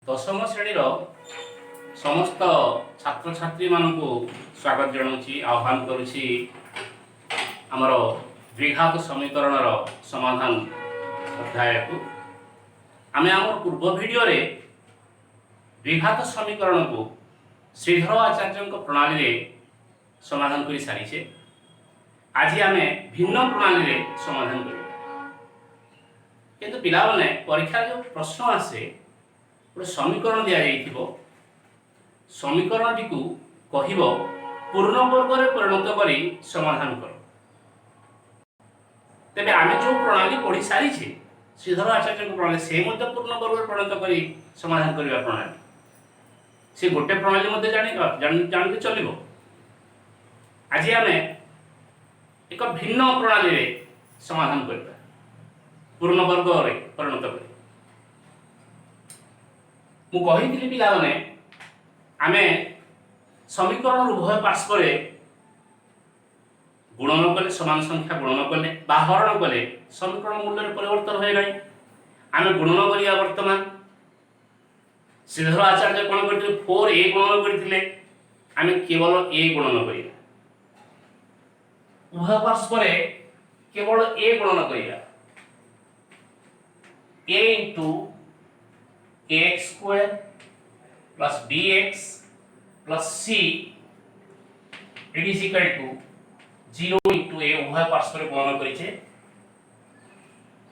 दशम श्रेणी समस्त छात्र छात्री मानू स्वागत जनाऊँगी आह्वान करुच्ची आमर द्विघात समीकरण समाधान अध्याय को आम आम पूर्व वीडियो रे द्विघात समीकरण को श्रीधर आचार्य प्रणाली रे समाधान कर सारी। आज आम भिन्न प्रणाली रे समाधान कर किंतु पिला माने परीक्षा जो प्रश्न आसे गोटे समीकरण दि जाइथिबो समीकरण टी को कहिबो पूर्ण वर्ग रे परिणत करी समाधान कर। तेबे आमे जो प्रणाली पढ़ी सारी छे श्रीधर आचार्य प्रणाली से मध्य पूर्ण वर्ग रे परिणत करी समाधान करबा प्रणाली से गोटे प्रणाली मध्य जानि चलिबो। आज आमे एक भिन्न प्रणाली रे समाधान करबा पूर्ण वर्ग रे परिणत करी। मु कहिथिली पिला माने आमे समीकरण उभय पार्श्व रे गुणन कले समान संख्या गुणन कले बा हरण कले समीकरण मूल्य रे परिवर्तन होय नाही। आमे गुणन करिया वर्तमान श्रीधर आचार्य कोन करथिले 4a गुणन करथिले आमे केवल a गुणन करिया उभय पार्श्व रे केवल a गुणन करिया a into ax square plus bx plus c it is equal to 0 into a उभय पार्श्व रे गुणन करिछे।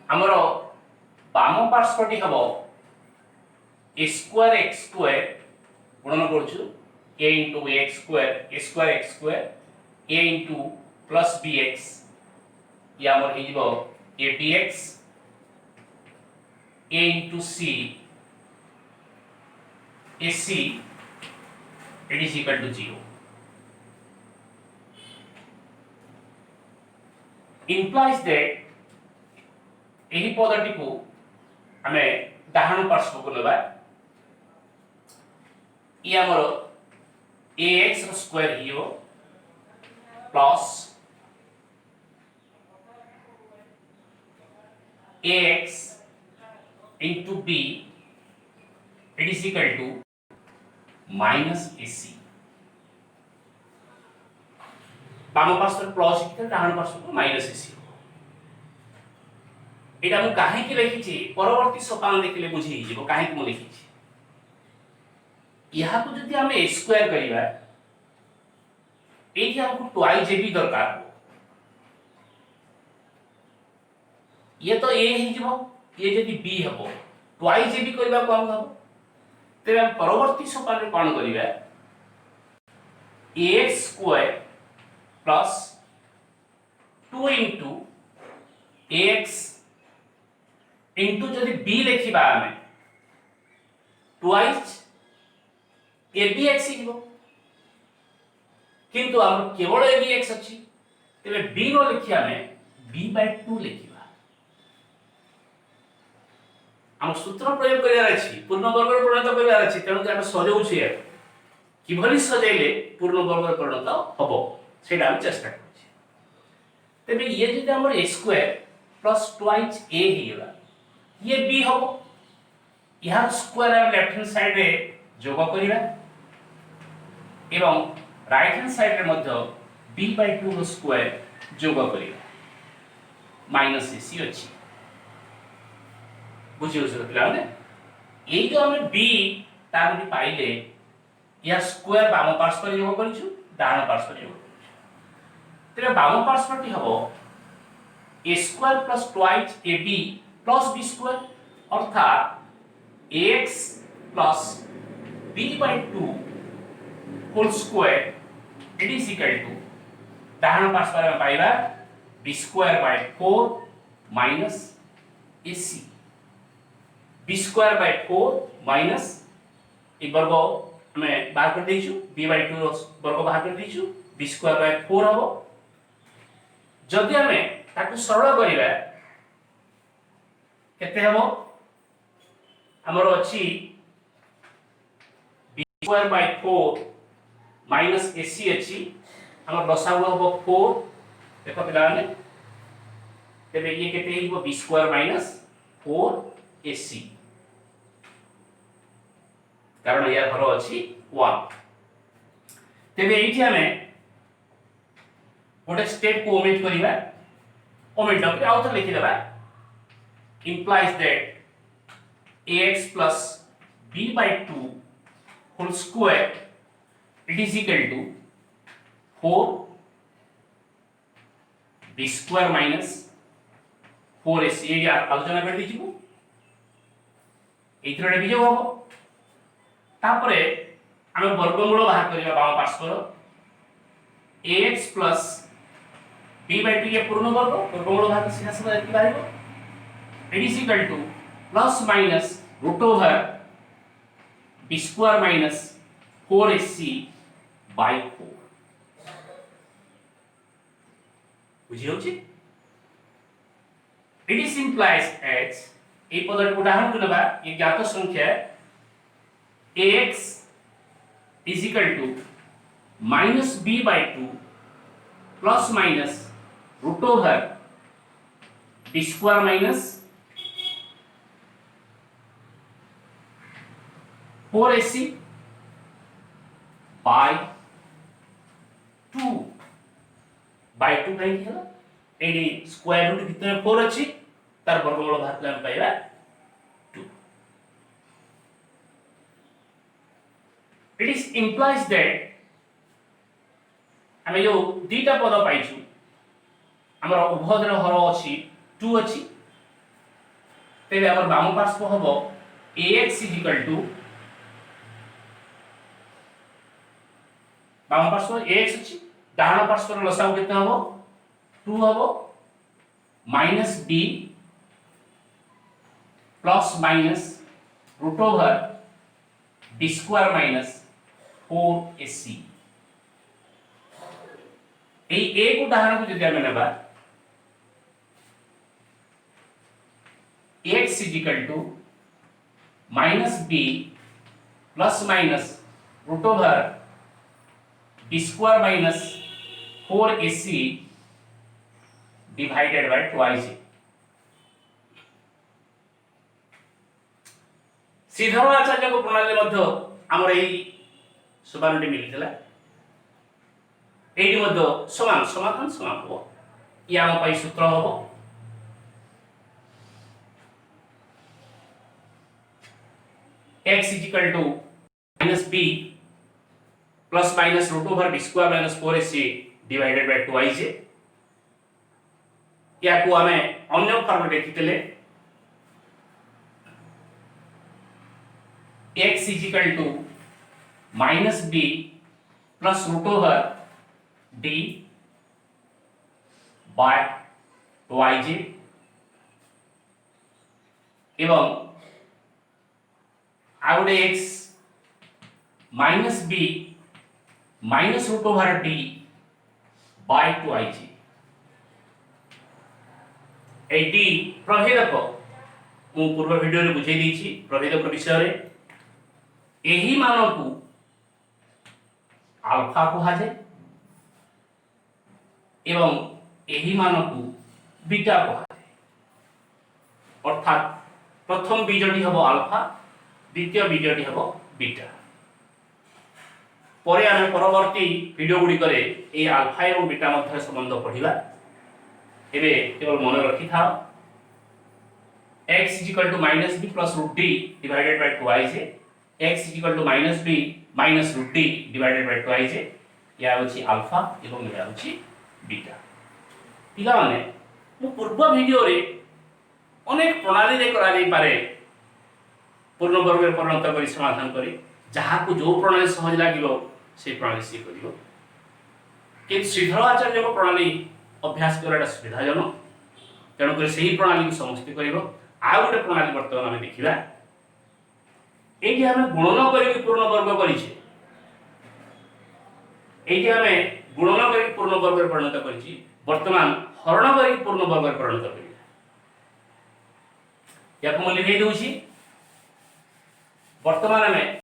हमर बाम पार्श्वटी हबो a square x square गुणन करछु a into ax square a into plus bx या हमर हे जिवो a bx a into c ac it is equal to 0 implies that एही पदटी को आमे डाहाण पार्श्व को लेबा ये हमर ax रो स्क्वायर हियो plus ax into b it is equal to minus ac बाम पार्श्व प्लस इथे डाहाण पार्श्व को माइनस ac एटा मु काहे कि लिखिछि परवर्ती सोपान देखिले बुझी हिजिबो काहे कि मु लिखिछि यहा को जदि हम a स्क्वायर करिबा एठी हमको ट्वाइस ab दरकार ये तो a हिजिबो ये जदि b हबो ट्वाइस ab करबा को हम हबो तेरे हम परवर्ती सोपान रे कोन करिबा ax square plus 2 into ax into जदि b लिखिबा हमें ट्वाइस abx हिजबो किंतु हम केवल abx अछि तेरे b नो लिखि हमें b/2 लिखिबा। हम सूत्र प्रयोग करियार अछि पूर्ण वर्ग रे परिणत करियार अछि तेणु कि हम सजाउ छियै किभली सजाइले पूर्ण वर्ग रे परिणत हबो सेटा हम चेष्टा करछि। तबे ये जदि हमर a square plus twice a हिला ये b हबो यार स्क्वायर हम लेफ्ट हैंड साइड रे जोग करिबा एवं राइट हैंड साइड रे मध्य b/2 रो स्क्वायर जोग करिबा माइनस ac अछि बुझियो से पिलाने एई जो हमें b तार भी पाइले या स्क्वायर बाम पार्श्व रे जोग करिछु डाहाण पार्श्व रे जोग करिछु तेरे बाम पार्श्वटी हबो a square plus twice ab plus b square अर्थात ax plus b/2 whole square it is equal to डाहाण पार्श्व रे पाइबा b square by 4 minus ac b square by 4 minus एक वर्ग हमें बाहर कर देइछु b/2 वर्ग बाहर कर देइछु b स्क्वायर बाय 4 हबो जदि हमें ताकू सरल करिबा केते हबो हमर अछि b square by 4 minus ac अछि हमर लसागु हबो 4 देखो पिलाने तेबे ये केते हिबो b स्क्वायर माइनस 4 ac कारण यार हर अछि 1 तेबे एठी हमें गोटे स्टेप को ओमिट करिवा ओमिट न आउ तो लिखि देबा implies that ax plus b by 2 whole square it is equal to 4 b square minus 4ac ये आलोचना कर दीजिए एथरे विजय हो तापरे आमे वर्गमूल बाहर करिया balm पार्श्वर ax plus b by 2 ये पूर्ण वर्ग वर्गमूल बाहर सीधा सीधा एति बाहर it is equal to plus minus root over b square minus 4ac by 4 बुझी होची it is implies as ए पदर उदाहरण को लेबा ये ज्ञात संख्या ax is equal to minus b by 2 plus minus root over b square minus 4ac by 2 by 2 काई होला एडी स्क्वायर रूट भितर 4 अछि तार वर्गमूल बाहर हम पाइबा 2 it is implies that हमें जो दीटा पद पाइछु हमर उभयर हर अछि 2 अछि तेबे हमर बाम पार्श्व हबो ax बाम पार्श्व ax अछि डाहाण पार्श्व लसाउ केते हबो 2 हबो minus b plus minus root over b square minus 4ac ए एक उदाहरण को यदि हम लेबा x minus b plus minus root over b square minus 4ac divided by twice Shridhar आचार्य को प्रणाली मध्य हमर एई सुबानटी मिलितला एडी मध्य समान समाधान समान हो या हम पई सूत्र हो x minus b plus minus root over b square minus 4ac divided by 2ac या को हमें अन्य form देखितले x minus b plus root over d by 2ij एवं out x minus b minus root over d by 2ij A d प्रभेदक मु पूर्व video रे बुझाई देछि प्रभेदक विषय रे एही मान को अल्फा कहा जाए एवं एही मान को बीटा कहा जाए अर्थात प्रथम बीजटी हबो अल्फा द्वितीय बीजटी हबो बीटा परे आमे परवर्ती वीडियो गुडी करे ए अल्फा एवं बीटा मध्य संबंध पढिबा एबे केवल मन रखि थाओ x minus b plus root d divided by 2ij x minus b minus root d divided by 2ij या होची अल्फा एवं या होची बीटा पिला माने मु पूर्व वीडियो रे अनेक प्रणाली रे करा जाई पारे पूर्ण वर्ग रे परिणत करी समाधान करी जहा को जो प्रणाली सहज लागिलो से प्रणाली से करियो कि श्रीधर आचार्य को प्रणाली अभ्यास कराटा सुविधाजनक तेणु कर सही प्रणाली को समस्त करिवो आ गोटे प्रणाली वर्तमान हमें देखिबा एठी हमें गुणन करी पूर्ण वर्ग करिछे एठी हमें गुणन करी पूर्ण वर्ग रे परिणत करिछि वर्तमान हरण करी पूर्ण वर्ग रे परिणत करिबा याको म लिखै दउछि वर्तमान हमें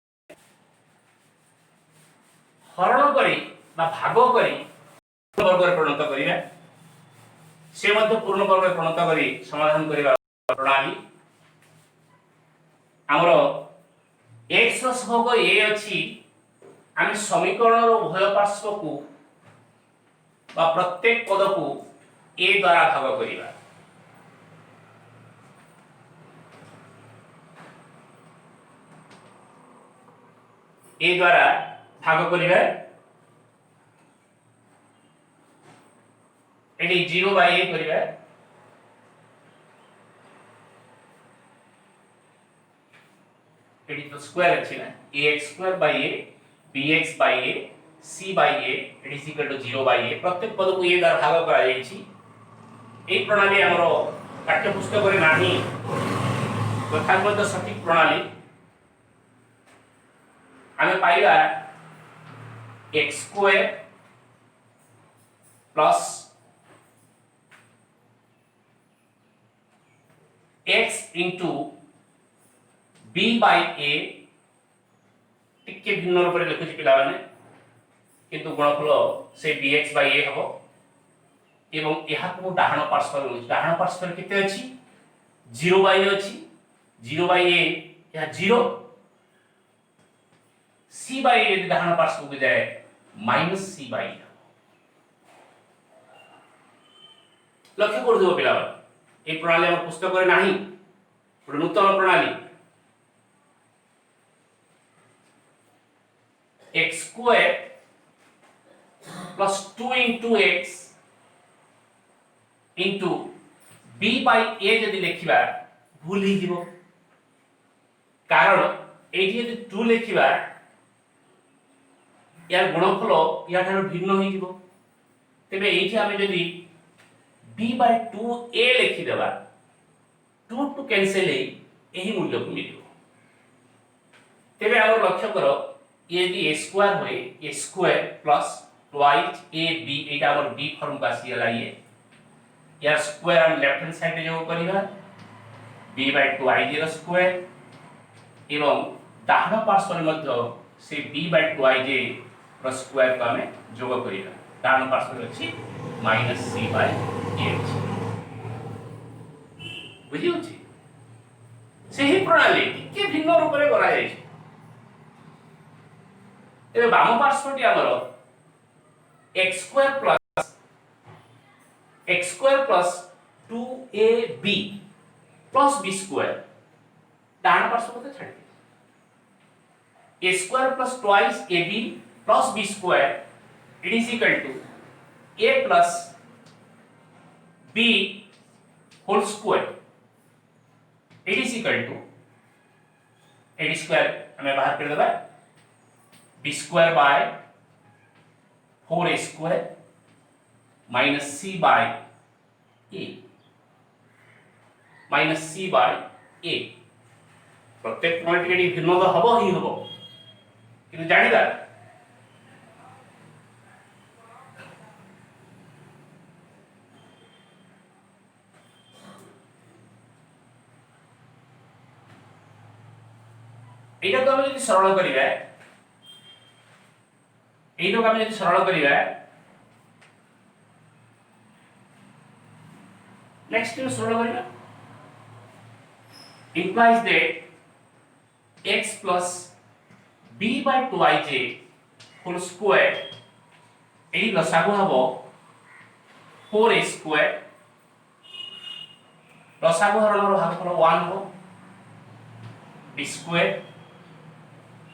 हरण करी बा भाग करी पूर्ण वर्ग रे परिणत करिबा से मध्य पूर्ण वर्ग रे परिणत करी समाधान करिबा प्रणाली हमरो x ର ସହଗ a ଅଛି ଆମେ समीकरणର ଉଭୟ ପାର୍ଶ୍ୱକୁ বা प्रत्येक पदକୁ a द्वारा भाग करिबा a द्वारा भाग करिबा एटी 0 बाय a करिबा एटी तो स्क्वायर अछि ना ax square by a bx by a c by a it is equal to 0 by a प्रत्येक पद को a द्वारा भाग करा जाय छी ए प्रणाली हमरो पाठ्य पुस्तक रे नाही तथापि तो सटीक प्रणाली हमें पाइबा x square plus x into b by a टिके भिन्न रूप रे लिखुची पिला माने किंतु गुणफल से bx by a हबो एवं एहा को डाहण पार्श्व केते अछि 0 by a अछि 0 by a या 0 c by a यदि डाहण पार्श्व को जाए माइनस c by a लक्ष्य कर दियो पिला ए प्रणाली हम पुस्तक रे नाही नूतन प्रणाली x square plus 2 into x into b by a यदि लिखिबा भूल ही जीवो कारण एठी यदि 2 लिखिबा यार गुणफल या ठार भिन्न होई जीवो तबे एठी हमें यदि b by 2a लिखि देबा 2 टू कैंसिल एही मूल्य को मिलियो तबे हमर लक्ष्य करो यदि a स्क्वायर होए a square plus twice ab एटा हमर b फॉर्म का सीएल आई है यार स्क्वायर हम लेफ्ट हैंड साइड जो करिबा b by 2i row square एवं दाहिना पार्श्व रे मध्य से b by 2i row square को हमें जोग करिबा दाहिना पार्श्व रे अछि -c by a बुझियो छी सेही प्रणाली के भिन्न रूप रे करा जाय ए बाम पार्श्वटी हमर x square plus 2ab plus b square डान पार्श्व को छाड़ दे a square plus twice ab plus b square it is equal to a plus b whole square it is equal to a square हमें बाहर कर देबा b square by 4a square minus c by a minus c by a प्रत्येक quantity भिन्न तो हबो ही हबो किंतु जानिदा एटा तो हम यदि सरल करिबा एटा को हम यदि सरल करिबा नेक्स्ट में सरल करिबा implies that x plus b by 2ij whole square एही लसागु हबो 4a स्क्वायर लसागु हरणर भागफल 1 हो b स्क्वायर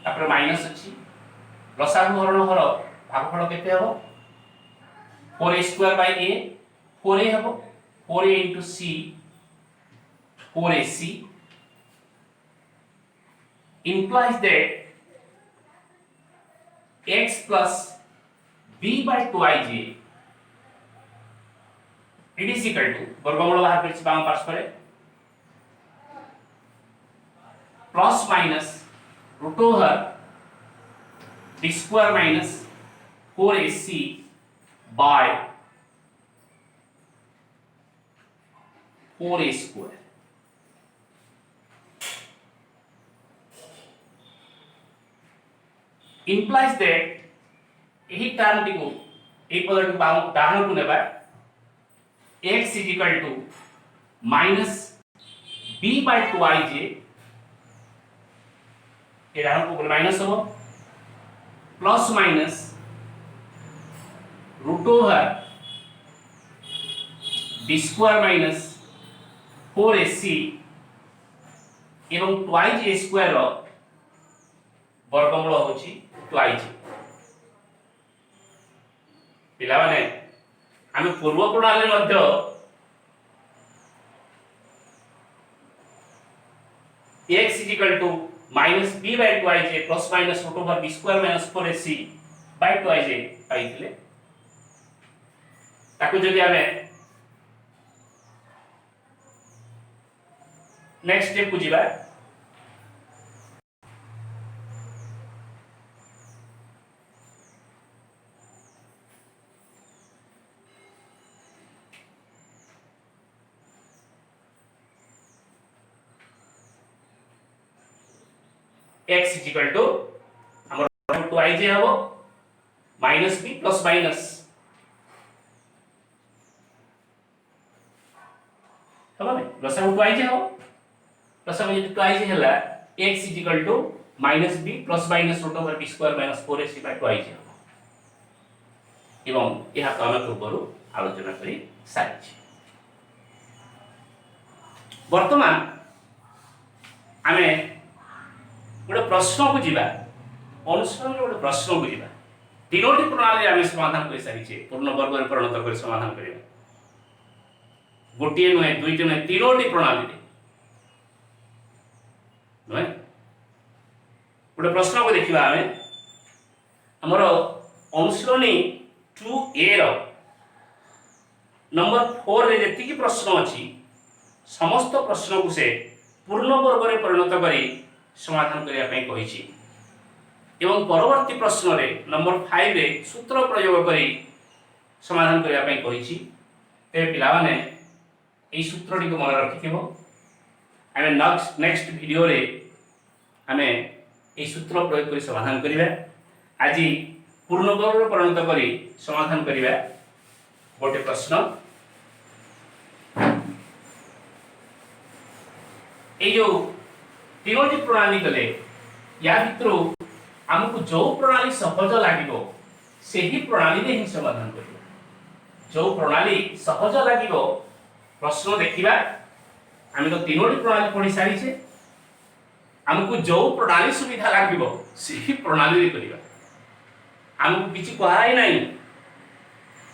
तापर माइनस अछि लसागु हरण हर भागफल केते हबो 4a square by a 4a हबो 4a into c 4ac implies that x plus b by 2ij it is equal to वर्गमूल बाहर करछि बाम पार्श्व रे plus minus root over b square minus 4ac by 4a square implies that यही term T को एक पद को डाहण को नेबा x is equal to minus b by 2ij ये डाउन को माइनस हो plus minus root over B square minus 4ac एवं ट्वाइज ए स्क्वायर वर्गमूल होची ट्वाइज पिला माने आमे पूर्व प्रणाली मध्य x is equal to minus b by twice a plus minus root over b square minus 4ac by twice a पाइथिले ताको जदि आमे नेक्स्ट स्टेप को जिबा x is equal to हमर 2ij हबो माइनस b प्लस माइनस हबो ने plus 2ij हबो प्लस हम यदि 2ij हला x is equal to minus b plus minus root over b square minus 4ac by 2ij हबो एवं यहा तो हम पूर्वरु आलोचना करी सारिछि वर्तमान आमे गोटे प्रश्न को जीवा अनुसरण गोटे प्रश्न को जीवा तीनोटी प्रणाली आम समाधान कर सारी पूर्ण वर्ग में परिणत कर समाधान करवा गोटे नुहे दुईट नुहे तीनोटी प्रणाली नुहे गोटे प्रश्न को देखा आम आमर अनुसरणी 2a नंबर 4 रे जी प्रश्न अच्छी समस्त प्रश्न को से पूर्ण वर्ग में परिणत करी समाधान करने कही एवं परवर्ती प्रश्न रे नंबर 5 रे सूत्र प्रयोग करी समाधान करने कही तेरे पिला माने এই सूत्रটি को मन रखिथिबो आमे नेक्स्ट वीडियो रे आमे এই सूत्र प्रयोग करी समाधान करिबा आज पूर्ण वर्ग में परिणत करी समाधान करिबा गोटे प्रश्न ए जो तीनोटी प्रणाली गले या भितर आमको जो प्रणाली सहज लागिबो सेही प्रणाली रे ही समाधान करिबो जो प्रणाली सहज लागिबो प्रश्न देखिबा आमे तो तीनोटी प्रणाली पढ़ी सारी छे आमको जो प्रणाली सुविधा लागिबो सेही प्रणाली रे करिबा आमको किछि कहराई नाही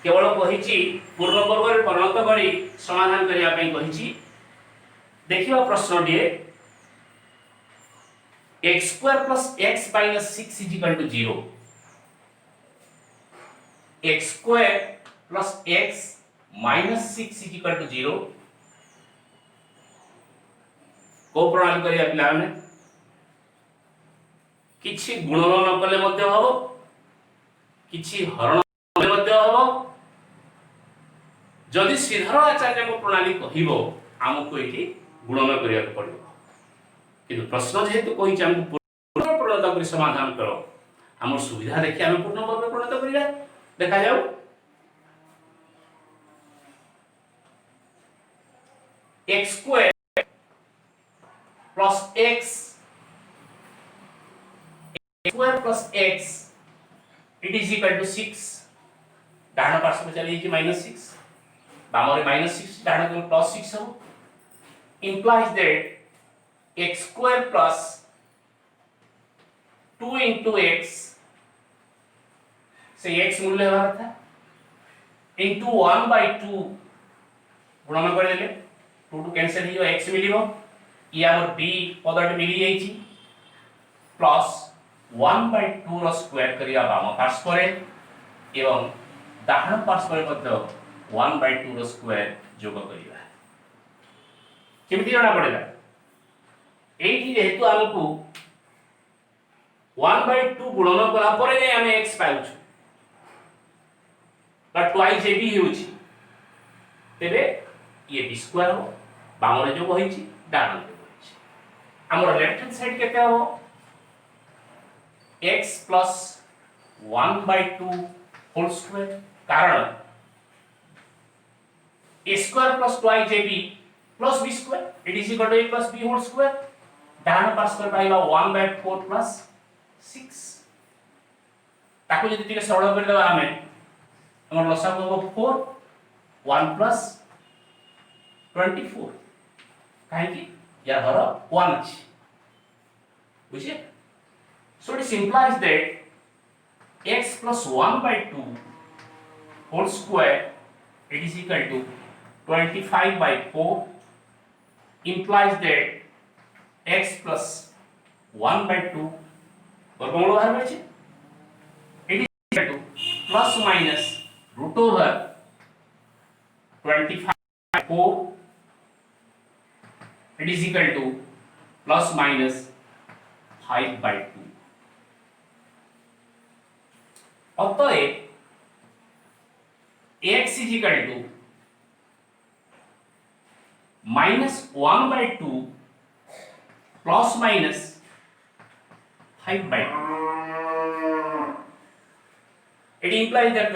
केवल कहिछि पूर्ण वर्ग रे परिणत करी समाधान करिया पई कहिछि देखिबा प्रश्न दिए x square plus x minus 6 is equal to 0 x square plus x minus 6 is equal to 0 को प्रणाली करिया पिला ने किछि गुणन न कले मध्ये हबो किछि हरण कले मध्ये हबो जदि श्रीधर आचार्य को प्रणाली कहिबो हमको एठी गुणन करिया पड़िबो किंतु प्रश्न जेहेतु कहि हमको पूर्ण परिणत करी समाधान करो हमर सुविधा देखि हम पूर्ण वर्ग में परिणत करिया देखा जाऊ x square plus x square plus x it is equal to 6 डान पार्श्व में चली कि -6 बामरे -6 डान को +6 हो implies that x square plus 2 into x से x मूल्य हमारा था into 1 by 2 गुणन कर देले 2 टू कैंसिल हियो x मिलिबो या हमर b पदट मिली जाईची प्लस 1 by 2 रो स्क्वायर करिया बाम पार्श्व रे एवं दाहिने पार्श्व रे मध्य 1 by 2 रो स्क्वायर जोग करिया केमिति जणा पड़ेला एठी जेहेतु हमकु 1 by 2 गुणन कला परे जे हम x पाउछु बट ट्वाइस ए भी हेउछि तेबे ये b स्क्वायर हो बामरे जो होईछि डान जो होईछि हमर लेफ्ट हैंड साइड केते हो x plus 1 by 2 whole square कारण a square plus twice ab plus b square it is equal to a plus b whole square डाहाण पार्श्व पाइबा 1/4 प्लस 6 ताको जदि टिके सरल कर देबा हमें हमर लसागु हो 4 1 प्लस 24 काहे कि या हर 1 अछि बुझिए so it implies that x plus 1/2 whole square it is equal to 25/4 implies that x plus 1/2 वर्गमूल बाहर होइछे it is equal to plus minus root over 25/4 it is equal to plus minus 5/2 अतएव x is equal to -1/2 plus minus 5/2 it implies that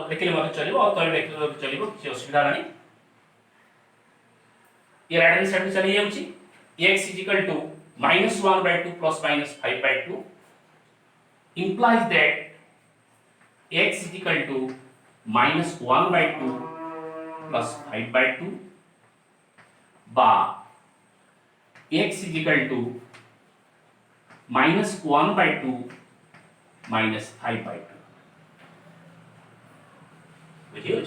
लिखले मत चलिबो अतएव लिखले चलिबो कि असुविधा नहीं ये राइट हैंड साइड में चली जाउची x is equal to -1/2 plus minus 5/2 implies that x is equal to -1/2 plus 5/2 বা x is equal to -1/2 minus 5/2 বুঝিয়ে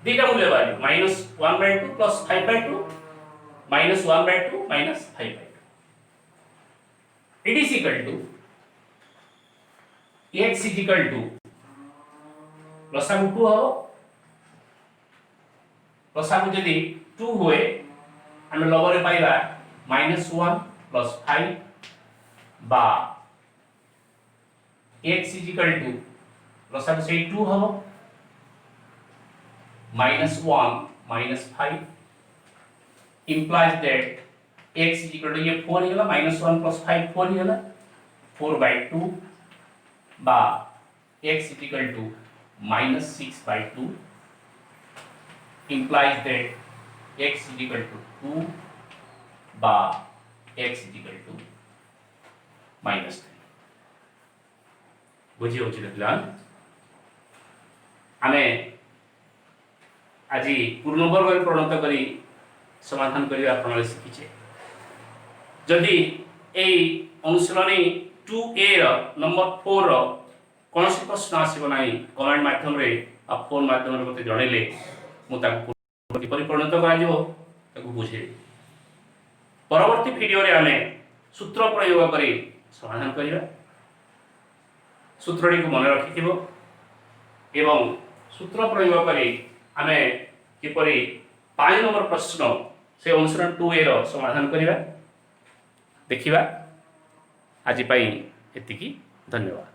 দুইটা মূল্য value -1/2 plus 5/2 -1/2 minus 5/2 it is equal to x is equal to लसागु 2 हो लसागु यदि 2 होए हम लवर पाइबा -1 plus 5 बा x is equal to लसागु से 2 हो -1 minus 5 implies that x is equal to ये 4 होला -1 plus 5 4 होला 4/2 बा x is equal to -6/2 implies that x is equal to 2 बा x is equal to -3 बुझिए होछि पिलान आमे आज पूर्णवर्ग में परिणत करी समाधान करिया प्रणाली शिखिछे जदि एई अनुशीलनी 2a रो नंबर 4 रो कोनोसी प्रश्न आसीबो नाही कमेंट माध्यम रे आ फोन माध्यम रे मते जणैले मु ताको परिपूर्णत करा जिवो ताको बुझे परवर्ती वीडियो रे हमें सूत्र प्रयोग करी समाधान करिया सूत्रडी को मन रखिथिबो एवं सूत्र प्रयोग करी आमे किपरि 5 नंबर प्रश्न से अनुसरण 2a रो समाधान करिवा देखिबा आज पई एतिकी धन्यवाद।